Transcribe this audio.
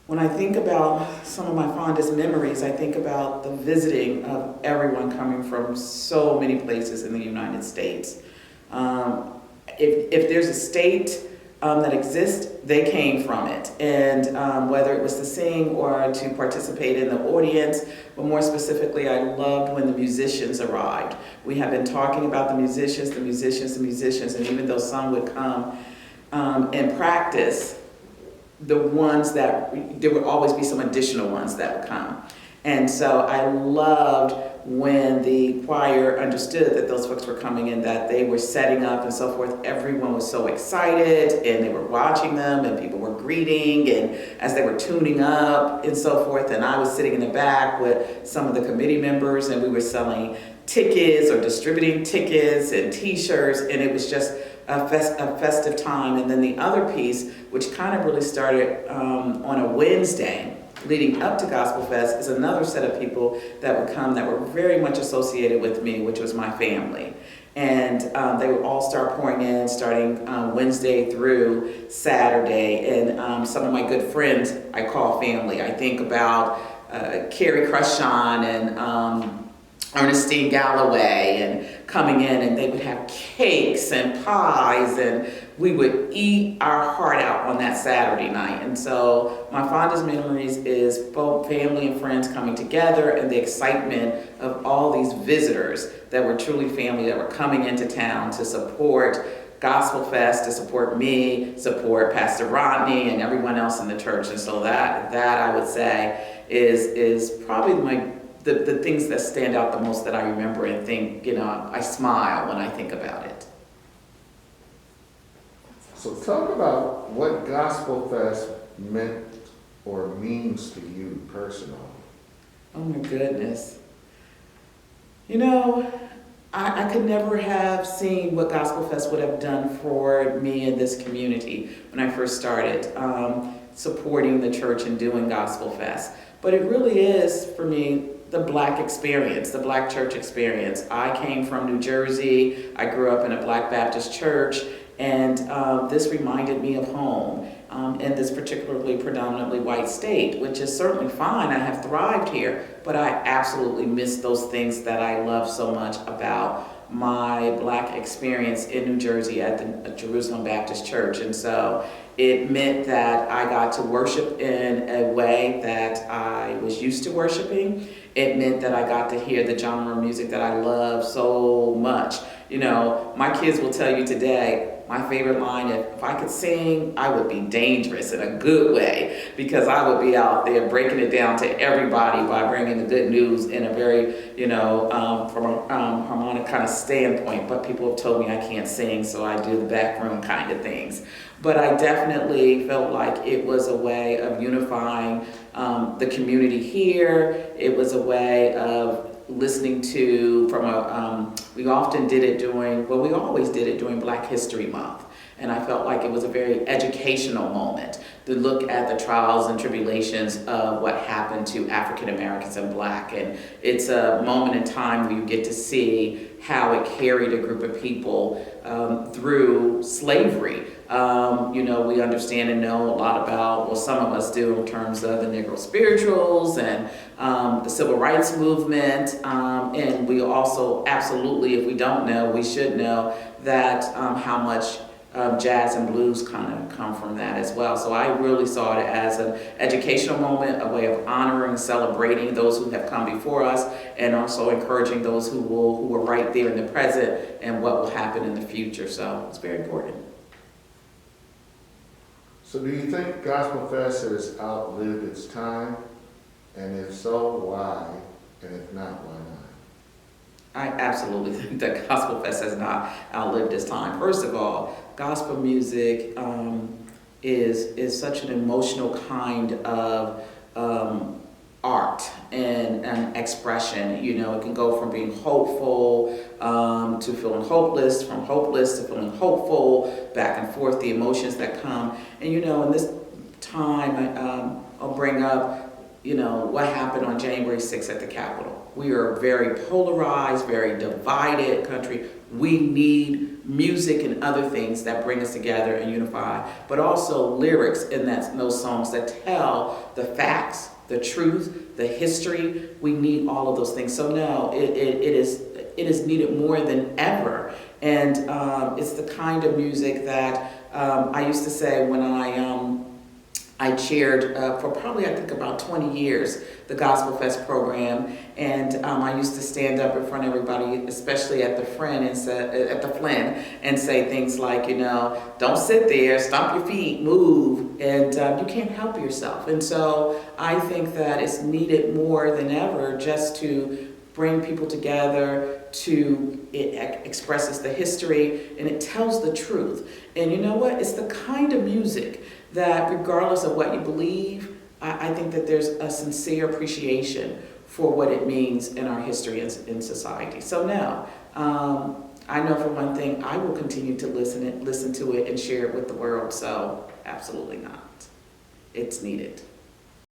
When I think about some of my fondest memories, I think about the visiting of everyone coming from so many places in the United States. Um, if there's a state that exists, they came from it. And whether it was to sing or to participate in the audience, but more specifically, I loved when the musicians arrived. We have been talking about the musicians, the musicians, the musicians, and even though some would come and practice, the ones that, there would always be some additional ones that would come. And so I loved when the choir understood that those folks were coming in, that they were setting up and so forth. Everyone was so excited and they were watching them and people were greeting and as they were tuning up and so forth. And I was sitting in the back with some of the committee members and we were selling tickets or distributing tickets and t-shirts, and it was just a festive time. And then the other piece, which kind of really started on a Wednesday leading up to Gospel Fest, is another set of people that would come that were very much associated with me, which was my family. And they would all start pouring in starting Wednesday through Saturday. And some of my good friends I call family. I think about Carrie Crushon and Ernestine Galloway, and coming in, and they would have cakes and pies, and we would eat our heart out on that Saturday night. And so my fondest memories is both family and friends coming together and the excitement of all these visitors that were truly family, that were coming into town to support Gospel Fest, to support me, support Pastor Rodney and everyone else in the church. And so that I would say is probably the things that stand out the most that I remember and think, I smile when I think about it. So talk about what Gospel Fest meant or means to you personally. Oh my goodness. I could never have seen what Gospel Fest would have done for me in this community when I first started supporting the church and doing Gospel Fest. But it really is, for me, the Black experience, the Black church experience. I came from New Jersey. I grew up in a Black Baptist church, and this reminded me of home in this particularly predominantly white state, which is certainly fine. I have thrived here, but I absolutely miss those things that I love so much about my Black experience in New Jersey at the Jerusalem Baptist Church. And so it meant that I got to worship in a way that I was used to worshiping. It meant that I got to hear the genre of music that I love so much. My kids will tell you today, my favorite line, if I could sing, I would be dangerous in a good way, because I would be out there breaking it down to everybody by bringing the good news in a very, from a harmonic kind of standpoint. But people have told me I can't sing, so I do the backroom kind of things. But I definitely felt like it was a way of unifying the community here. It was a way of listening to we often did it we always did it during Black History Month. And I felt like it was a very educational moment to look at the trials and tribulations of what happened to African Americans and Black. And it's a moment in time where you get to see how it carried a group of people through slavery. We understand and know a lot about, well, some of us do, in terms of the Negro spirituals and the Civil Rights Movement. And we also absolutely, if we don't know, we should know that how much jazz and blues kind of come from that as well. So I really saw it as an educational moment, a way of honoring, celebrating those who have come before us, and also encouraging those who are right there in the present and what will happen in the future. So it's very important. So do you think Gospel Fest has outlived its time? And if so, why? And if not, why not? I absolutely think that Gospel Fest has not outlived its time. First of all, gospel music is such an emotional kind of art and expression. It can go from being hopeful to feeling hopeless, from hopeless to feeling hopeful, back and forth, the emotions that come. And in this time, I'll bring up what happened on January 6th at the Capitol. We are a very polarized, very divided country. We need music and other things that bring us together and unify, but also lyrics in those songs that tell the facts, the truth, the history. We need all of those things. So no, it is needed more than ever. And it's the kind of music that I used to say when I chaired for probably, I think, about 20 years, the Gospel Fest program. And I used to stand up in front of everybody, especially at the Flynn, and say things like, don't sit there, stomp your feet, move, and you can't help yourself. And so I think that it's needed more than ever just to bring people together, it expresses the history, and it tells the truth. And you know what? It's the kind of music that regardless of what you believe, I think that there's a sincere appreciation for what it means in our history and in society. So now, I know for one thing, I will continue to listen to it and share it with the world. So absolutely not. It's needed.